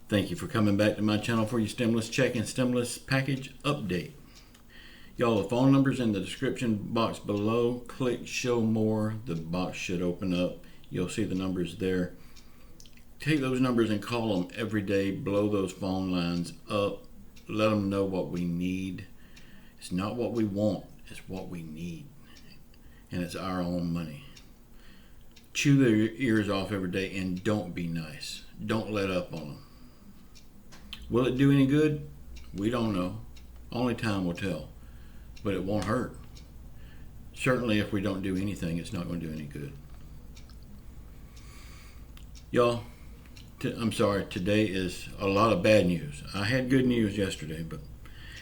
Thank you for coming back to my channel for your stimulus check and stimulus package update. Y'all, the phone number's in the description box below. Click show more. The box should open up. You'll see the numbers there. Take those numbers and call them every day. Blow those phone lines up. Let them know what we need. It's not what we want, it's what we need. And it's our own money. Chew their ears off every day and don't be nice. Don't let up on them. Will it do any good? We don't know. Only time will tell. But it won't hurt. Certainly if we don't do anything, it's not going to do any good. Y'all, I'm sorry, today is a lot of bad news. I had good news yesterday, but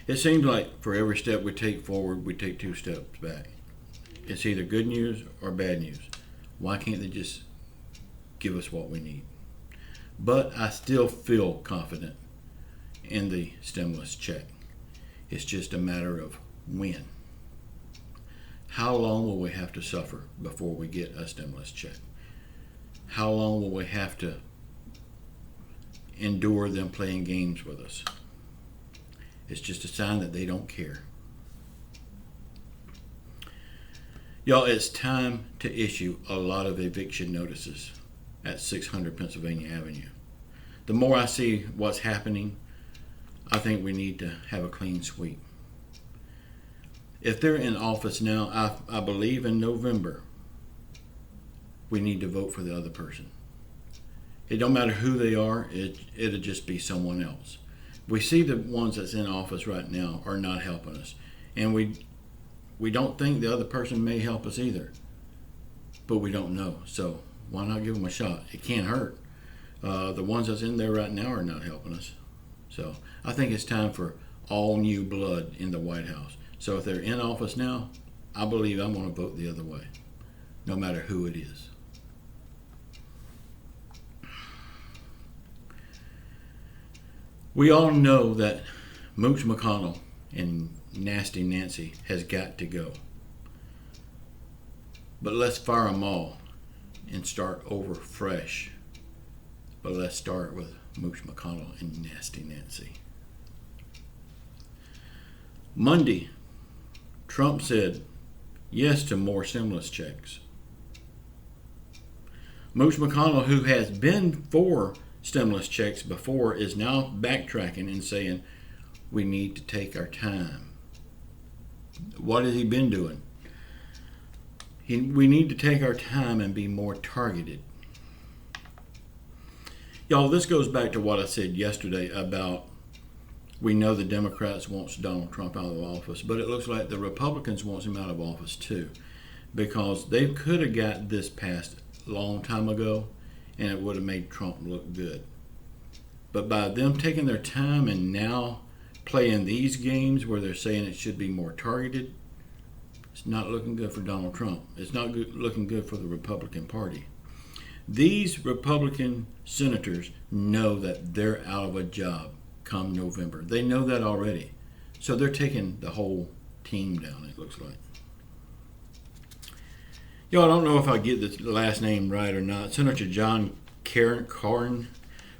it seems like for every step we take forward, we take 2 steps back. It's either good news or bad news. Why can't they just give us what we need? But I still feel confident in the stimulus check. It's just a matter of when. How long will we have to suffer before we get a stimulus check? How long will we have to endure them playing games with us? It's just a sign that they don't care. Y'all, it's time to issue a lot of eviction notices at 600 Pennsylvania Avenue. The more I see what's happening, I think we need to have a clean sweep. If they're in office now, I believe in November, we need to vote for the other person. It don't matter who they are, it'll just be someone else. We see the ones that's in office right now are not helping us. And we don't think the other person may help us either. But we don't know. So why not give them a shot? It can't hurt. The ones that's in there right now are not helping us. So I think it's time for all new blood in the White House. So if they're in office now, I believe I'm going to vote the other way, no matter who it is. We all know that Mooch McConnell and Nasty Nancy has got to go. But let's fire them all and start over fresh. But let's start with Mooch McConnell and Nasty Nancy. Monday, Trump said yes to more stimulus checks. Mooch McConnell, who has been for stimulus checks before, is now backtracking and saying we need to take our time. What has he been doing? We need to take our time and be more targeted. Y'all, this goes back to what I said yesterday about we know the Democrats wants Donald Trump out of office, but it looks like the Republicans wants him out of office too, because they could have got this passed a long time ago and it would have made Trump look good. But by them taking their time and now playing these games where they're saying it should be more targeted, it's not looking good for Donald Trump. It's not looking good for the Republican Party. These Republican senators know that they're out of a job come November. They know that already. So they're taking the whole team down, it looks like. Y'all, I don't know if I get the last name right or not. Senator John Cornyn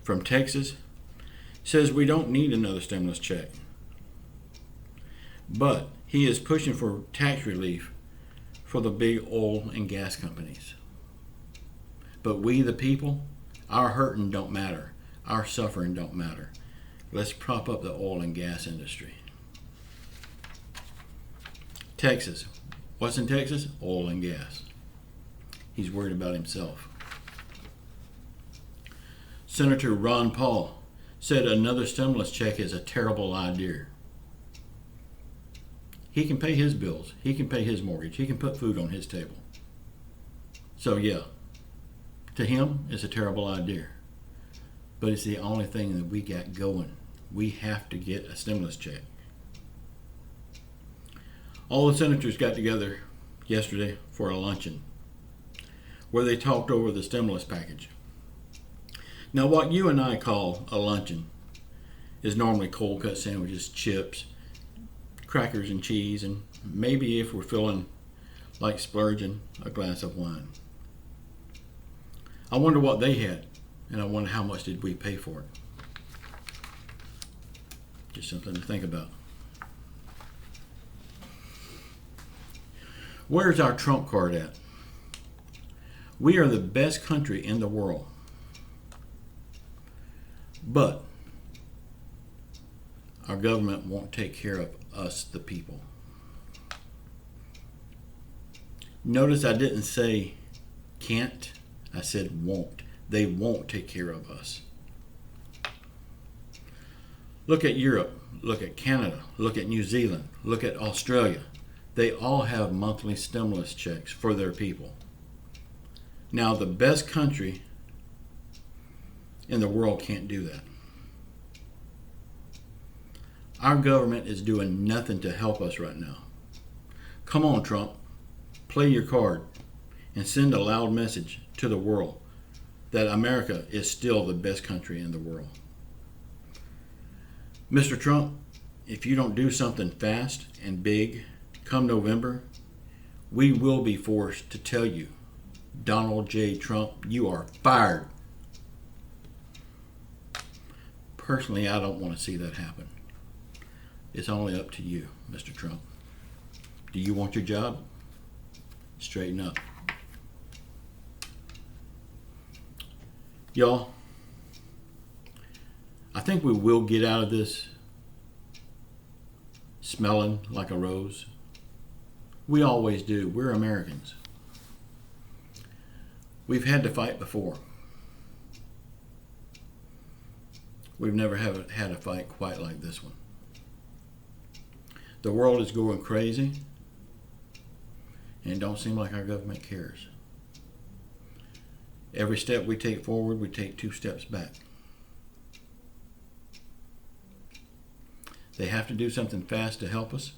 from Texas says we don't need another stimulus check. But he is pushing for tax relief for the big oil and gas companies. But we, the people, our hurting don't matter. Our suffering don't matter. Let's prop up the oil and gas industry. Texas. What's in Texas? Oil and gas. He's worried about himself. Senator Ron Paul said another stimulus check is a terrible idea. He can pay his bills. He can pay his mortgage. He can put food on his table. So yeah, to him, it's a terrible idea. But it's the only thing that we got going. We have to get a stimulus check. All the senators got together yesterday for a luncheon where they talked over the stimulus package. Now, what you and I call a luncheon is normally cold cut sandwiches, chips, crackers and cheese, and maybe if we're feeling like splurging, a glass of wine. I wonder what they had, and I wonder how much did we pay for it. Just something to think about. Where's our trump card at? We are the best country in the world. But our government won't take care of us, the people. Notice I didn't say can't, I said won't. They won't take care of us. Look at Europe, look at Canada, look at New Zealand, look at Australia. They all have monthly stimulus checks for their people. Now, the best country in the world can't do that. Our government is doing nothing to help us right now. Come on, Trump, play your card and send a loud message to the world that America is still the best country in the world. Mr. Trump, if you don't do something fast and big come November, we will be forced to tell you, Donald J. Trump, you are fired. Personally, I don't want to see that happen. It's only up to you, Mr. Trump. Do you want your job? Straighten up. Y'all, I think we will get out of this smelling like a rose. We always do. We're Americans. We've had to fight before. We've never had a fight quite like this one. The world is going crazy, and it don't seem like our government cares. Every step we take forward, we take 2 steps back. They have to do something fast to help us,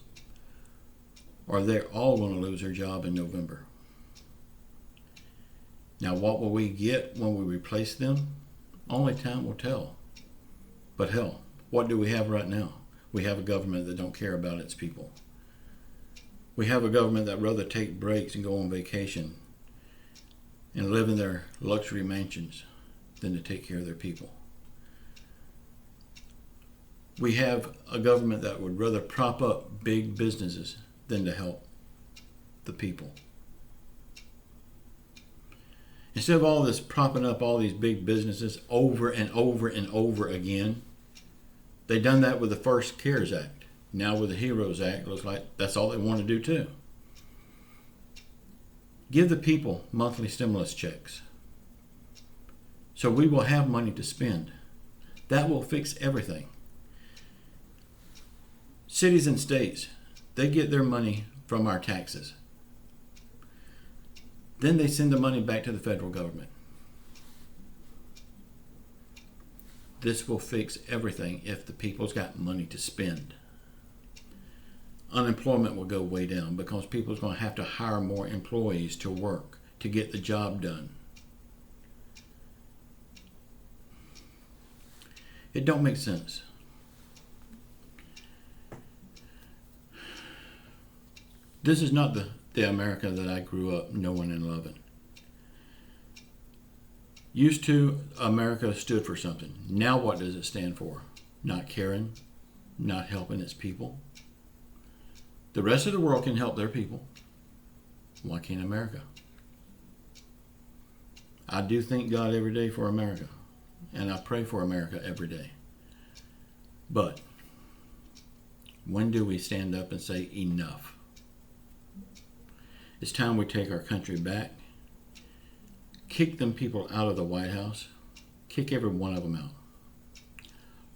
or they're all going to lose their job in November. Now, what will we get when we replace them? Only time will tell. But hell, what do we have right now? We have a government that don't care about its people. We have a government that rather take breaks and go on vacation and live in their luxury mansions than to take care of their people. We have a government that would rather prop up big businesses than to help the people. Instead of all this propping up all these big businesses over and over and over again, they done that with the first CARES Act. Now with the HEROES Act, it looks like that's all they want to do too. Give the people monthly stimulus checks so we will have money to spend. That will fix everything. Cities and states, they get their money from our taxes. Then they send the money back to the federal government. This will fix everything if the people's got money to spend. Unemployment will go way down because people's going to have to hire more employees to work to get the job done. It don't make sense. This is not the America that I grew up knowing and loving. Used to, America stood for something. Now what does it stand for? Not caring, not helping its people. The rest of the world can help their people. Why can't America? I do thank God every day for America, and I pray for America every day. But when do we stand up and say enough? It's time we take our country back. Kick them people out of the White House. Kick every one of them out.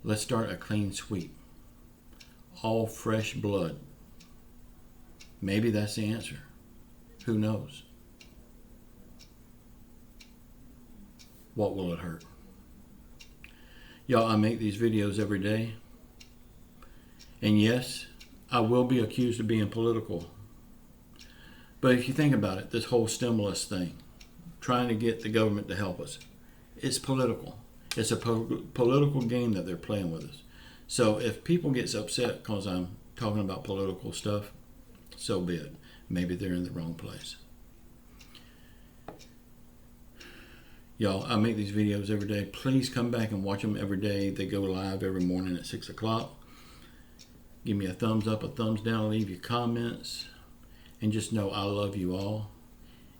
Let's start a clean sweep. All fresh blood. Maybe that's the answer. Who knows? What will it hurt? Y'all, I make these videos every day. And yes, I will be accused of being political. But if you think about it, this whole stimulus thing, trying to get the government to help us, it's political. It's a political game that they're playing with us. So if people get upset because I'm talking about political stuff, so be it. Maybe they're in the wrong place. Y'all, I make these videos every day. Please come back and watch them every day. They go live every morning at 6 o'clock. Give me a thumbs up, a thumbs down, leave your comments, and just know I love you all.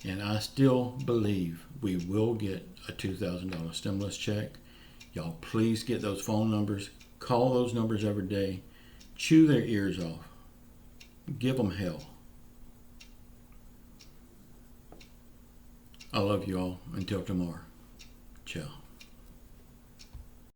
And I still believe we will get a $2,000 stimulus check. Y'all please get those phone numbers. Call those numbers every day. Chew their ears off. Give them hell. I love you all. Until tomorrow. Ciao.